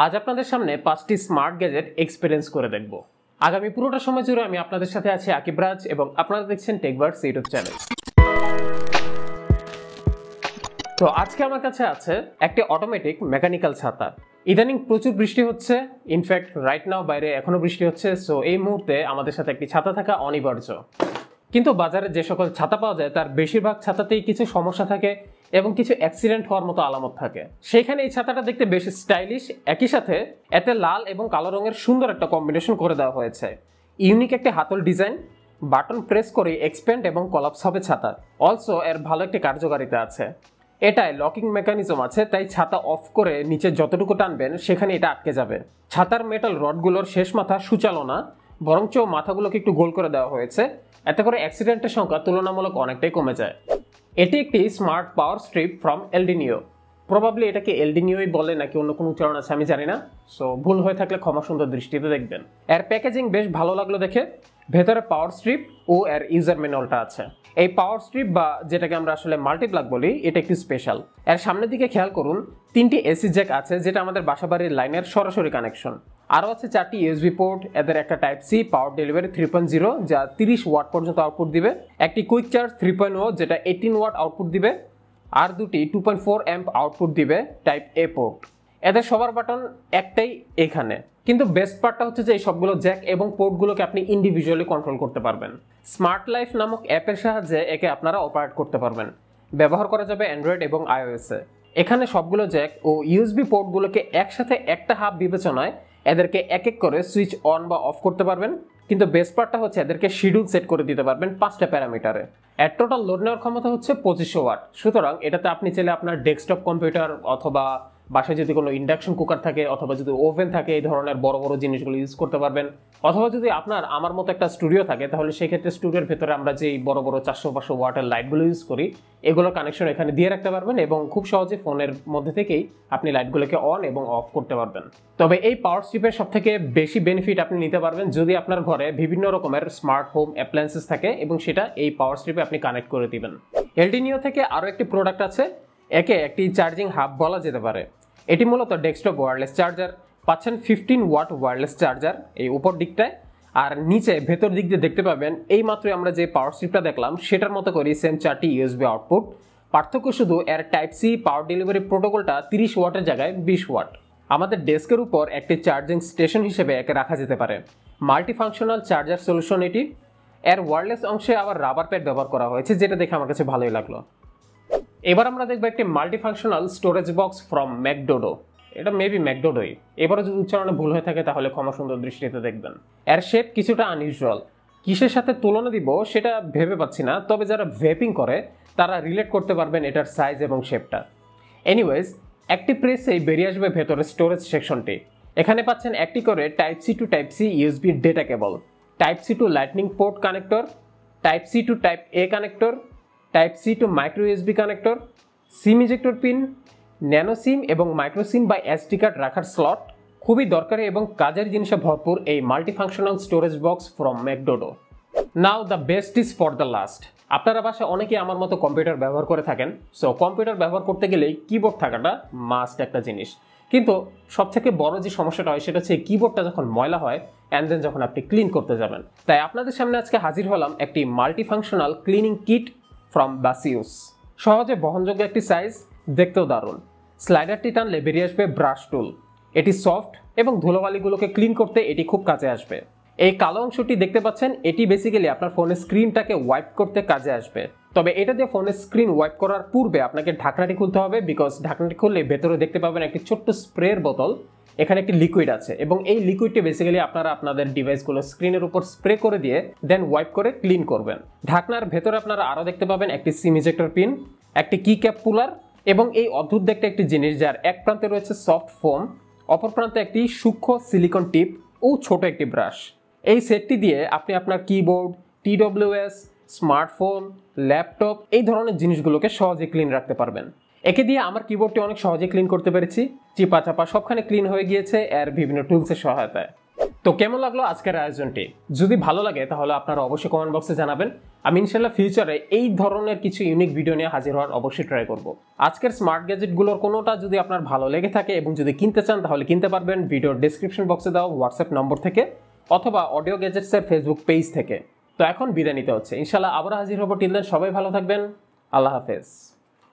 আজ আপনাদের সামনে 5টি স্মার্ট গ্যাজেট এক্সপেরিয়েন্স করে দেখব। আগামী পুরোটা সময় জুড়ে আমি আপনাদের সাথে আছি আকিব রাজ এবং আপনারা দেখছেন techverse ইউটিউব চ্যানেল। তো আজকে আমার কাছে আছে একটি অটোমেটিক মেকানিক্যাল ছাতা। ইদানিং প্রচুর বৃষ্টি হচ্ছে, ইনফ্যাক্ট রাইট নাও বাইরে এখনো বৃষ্টি হচ্ছে, সো এই মুহূর্তে আমাদের সাথে একটি ছাতা থাকা অনিবার্য। কিন্তু বাজারে যে সকল ছাতা পাওয়া যায় তার বেশিরভাগ ছাতাতেই কিছু সমস্যা থাকে এবং কিছু অ্যাক্সিডেন্ট হওয়ার মতো আলামত থাকে। সেখানে এই ছাতাটা দেখতে বেশ স্টাইলিশ, একই সাথে এতে লাল এবং কালো রঙের সুন্দর একটা কম্বিনেশন করে দেওয়া হয়েছে। ইউনিক একটি হাতল ডিজাইন, বাটন প্রেস করে এক্সপ্যান্ড এবং কলাপস হবে ছাতা। অলসো এর ভালো একটি কার্যকারিতা আছে। এটায় লকিং মেকানিজম আছে, তাই ছাতা অফ করে নিচে যতটুকু টানবেন সেখানে এটা আটকে যাবে। ছাতার মেটাল রডগুলোর শেষ মাথা সূচালো না, বরঞ্চ মাথাগুলোকে একটু গোল করে দেওয়া হয়েছে, এতে করে অ্যাক্সিডেন্টের সংখ্যা তুলনামূলক অনেকটাই কমে যায়। এটি একটি smart power strip from LDNIO. Probably এটাকে এলডিনিওই বলে নাকি অন্য কোনো উচ্চারণ আছে আমি জানি না, সো ভুল হয়ে থাকলে ক্ষমা সুন্দর দৃষ্টিতে দেখবেন। এর প্যাকেজিং বেশ ভালো লাগলো দেখে। ভেতরে পাওয়ার স্ট্রিপ ও এর ইউজার ম্যানুয়ালটা আছে। এই পাওয়ার স্ট্রিপ বা যেটাকে আমরা আসলে মাল্টিপ্লাগ বলি, এটা একটু স্পেশাল। এর সামনের দিকে খেয়াল করুন, 3টি এসি জ্যাক আছে যেটা আমাদের বাসাবাড়ির লাইনের সরাসরি কানেকশন। আরও আছে 4টি ইউএসবি পোর্ট, এদের একটা টাইপ সি পাওয়ার ডেলিভারি 3.0 যা 30 ওয়াট পর্যন্ত আউটপুট দিবে, একটি কুইক চার্জ 3.0 যেটা 18 ওয়াট আউটপুট দিবে, আর দুটি 2.4 অ্যাম্প আউটপুট দিবে টাইপ এ পোর্ট। এদের সবার বাটন একটাই এখানে, কিন্তু বেস্ট পার্টটা হচ্ছে যে এই সবগুলো জ্যাক এবং পোর্টগুলোকে আপনি ইন্ডিভিজুয়ালি কন্ট্রোল করতে পারবেন। স্মার্ট লাইফ নামক অ্যাপের সাহায্যে একে আপনারা অপারেট করতে পারবেন। ব্যবহার করা যাবে অ্যান্ড্রয়েড এবং আইওএসে। এখানে সবগুলো জ্যাক ও ইউএসবি পোর্টগুলোকে একসাথে একটা হাব বিবেচনায় এদেরকে এক এক করে সুইচ অন বা অফ করতে পারবেন, কিন্তু বেস্ট পার্টটা হচ্ছে এদেরকে শিডিউল সেট করে দিতে পারবেন 5টা প্যারামিটারে। এর টোটাল লোড নেওয়ার ক্ষমতা হচ্ছে 2500 ওয়াট। সুতরাং এটাতে আপনি চাইলে আপনার ডেস্কটপ কম্পিউটার অথবা বাসায় যদি কোনো ইন্ডাকশন কুকার থাকে অথবা যদি ওভেন থাকে, এই ধরনের বড় বড় জিনিসগুলো ইউজ করতে পারবেন। অথবা যদি আপনার আমার মতো একটা স্টুডিও থাকে, তাহলে সেক্ষেত্রে স্টুডিওর ভেতরে আমরা যেই বড় বড় 400-500 ওয়াটের লাইটগুলো ইউজ করি, এগুলোর কানেকশন এখানে দিয়ে রাখতে পারবেন এবং খুব সহজে ফোনের মধ্যে থেকেই আপনি লাইটগুলোকে অন এবং অফ করতে পারবেন। তবে এই পাওয়ার স্ট্রিপের সব থেকে বেশি বেনিফিট আপনি নিতে পারবেন যদি আপনার ঘরে বিভিন্ন রকমের স্মার্ট হোম অ্যাপ্লায়েন্সেস থাকে এবং সেটা এই পাওয়ার স্ট্রিপে আপনি কানেক্ট করে দিবেন। এলডিনিও থেকে আরও একটি প্রোডাক্ট আছে, একে একটি চার্জিং হাব বলা যেতে পারে। এটি মূলত ডেস্কটপ ওয়্যারলেস চার্জার। পাচ্ছেন 15 ওয়াট ওয়্যারলেস চার্জার এই উপর দিকটায়, আর নিচে ভেতর দিক দিয়ে দেখতে পাবেন এই মাত্রই আমরা যে পাওয়ার স্ট্রিপটা দেখলাম সেটার মতো করে সেম 4টি ইউএসবি আউটপুট। পার্থক্য শুধু এর টাইপ সি পাওয়ার ডেলিভারি প্রোটোকলটা 30 ওয়াটের জায়গায় 20 ওয়াট। আমাদের ডেস্কের উপর একটি চার্জিং স্টেশন হিসেবে একে রাখা যেতে পারে। মাল্টিফাংশনাল চার্জার সলিউশন এটি। এর ওয়্যারলেস অংশে আবার রাবার প্যাড ব্যবহার করা হয়েছে, যেটা দেখে আমার কাছে ভালোই লাগলো। এবার আমরা দেখবো একটি মাল্টিফাংশনাল স্টোরেজ বক্স ফ্রম ম্যাকডোডো। এটা মেবি ম্যাকডোডোই, এবারও যদি উচ্চারণে ভুল হয়ে থাকে তাহলে ক্ষমা সুন্দর দৃষ্টিতে দেখবেন। এর শেপ কিছুটা আনইউজুয়াল, কিসের সাথে তুলনা দিব সেটা ভেবে পাচ্ছি না, তবে যারা ভেপিং করে তারা রিলেট করতে পারবেন এটার সাইজ এবং শেপটা। এনিওয়েজ, একটি প্রেসেই বেরিয়ে আসবে ভেতরে স্টোরেজ সেকশনটি। এখানে পাচ্ছেন একটি করে type C to type C USB data cable, type C to lightning port connector, type C to type A connector, type C to micro USB connector, SIM ejector pin, nano SIM এবং micro সিম বা SD card রাখার slot. খুবই দরকারি এবং কাজের জিনিসে ভরপুর এই multifunctional storage box from McDodo. Now the best is for the last. আপনারা বাসায় অনেকেই আমার মতো কম্পিউটার ব্যবহার করে থাকেন, সো কম্পিউটার ব্যবহার করতে গেলেই কিবোর্ড থাকাটা মাস্ট একটা জিনিস। কিন্তু সবথেকে বড় যে সমস্যাটা হয় সেটা হচ্ছে কিবোর্ডটা যখন ময়লা হয় অ্যান্ড দেন যখন আপনি ক্লিন করতে যাবেন। তাই আপনাদের সামনে আজকে হাজির হলাম একটি মাল্টিফাংশনাল ক্লিনিং কিট ফ্রম বাসিউস। সহজে বহনযোগ্য একটি সাইজ, দেখতেও দারুণ। স্লাইডারটি টানলে বেরিয়ে আসবে ব্রাশ টুল। এটি সফট এবং ধুলোবালিগুলোকে ক্লিন করতে এটি খুব কাজে আসবে। এই কালো অংশটি দেখতে পাচ্ছেন, এটি বেসিক্যালি আপনার ফোনের স্ক্রিনটাকে ওয়াইপ করতে কাজে আসবে। তবে এটা দিয়ে ফোনের স্ক্রিন ওয়াইপ করার পূর্বে আপনাকে ঢাকনাটি খুলতে হবে, বিকজ ঢাকনাটি খুললে ভেতরে দেখতে পাবেন একটি ছোট্ট স্প্রের বোতল। এখানে একটি লিকুইড আছে এবং এই লিকুইডটি বেসিক্যালি আপনারা আপনাদের ডিভাইসগুলো স্ক্রিনের উপর স্প্রে করে দিয়ে দেন ওয়াইপ করে ক্লিন করবেন। ঢাকনার ভেতরে আপনারা আরও দেখতে পাবেন একটি সিম ইজেক্টর পিন, একটি কি ক্যাপ পুলার এবং এই অদ্ভুত দেখতে একটি জিনিস যার এক প্রান্তে রয়েছে সফট ফোম, অপর প্রান্তে একটি সূক্ষ্ম সিলিকন টিপ ও ছোট একটি ব্রাশ। এই সেটটি দিয়ে আপনি আপনার কিবোর্ড, টিডব্লিউএস, স্মার্টফোন, ল্যাপটপ এই ধরনের জিনিসগুলোকে সহজে ক্লিন রাখতে পারবেন। একে দিয়ে আমার কিবোর্ডটি অনেক সহজে ক্লিন করতে পেরেছি, চিপা চাপা সবখানে ক্লিন হয়ে গিয়েছে এর বিভিন্ন টুলসের সহায়তায়। তো কেমন লাগলো আজকের আয়োজনটি? যদি ভালো লাগে তাহলে আপনারা অবশ্যই কমেন্ট বক্সে জানাবেন। আমি ইনশাল্লাহ ফিউচারে এই ধরনের কিছু ইউনিক ভিডিও নিয়ে হাজির হওয়ার অবশ্যই ট্রাই করব। আজকের স্মার্ট গ্যাজেটগুলোর কোনোটা যদি আপনার ভালো লেগে থাকে এবং যদি কিনতে চান তাহলে কিনতে পারবেন ভিডিওর ডেসক্রিপশন বক্সে দেওয়া হোয়াটসঅ্যাপ নম্বর থেকে অথবা অডিও গ্যাজেটসের ফেসবুক পেজ থেকে। তো এখন বিদায় নিতে হচ্ছে, ইনশাল্লাহ আবার হাজির হবো। টিল দেন সবাই ভালো থাকবেন। আল্লাহ হাফেজ।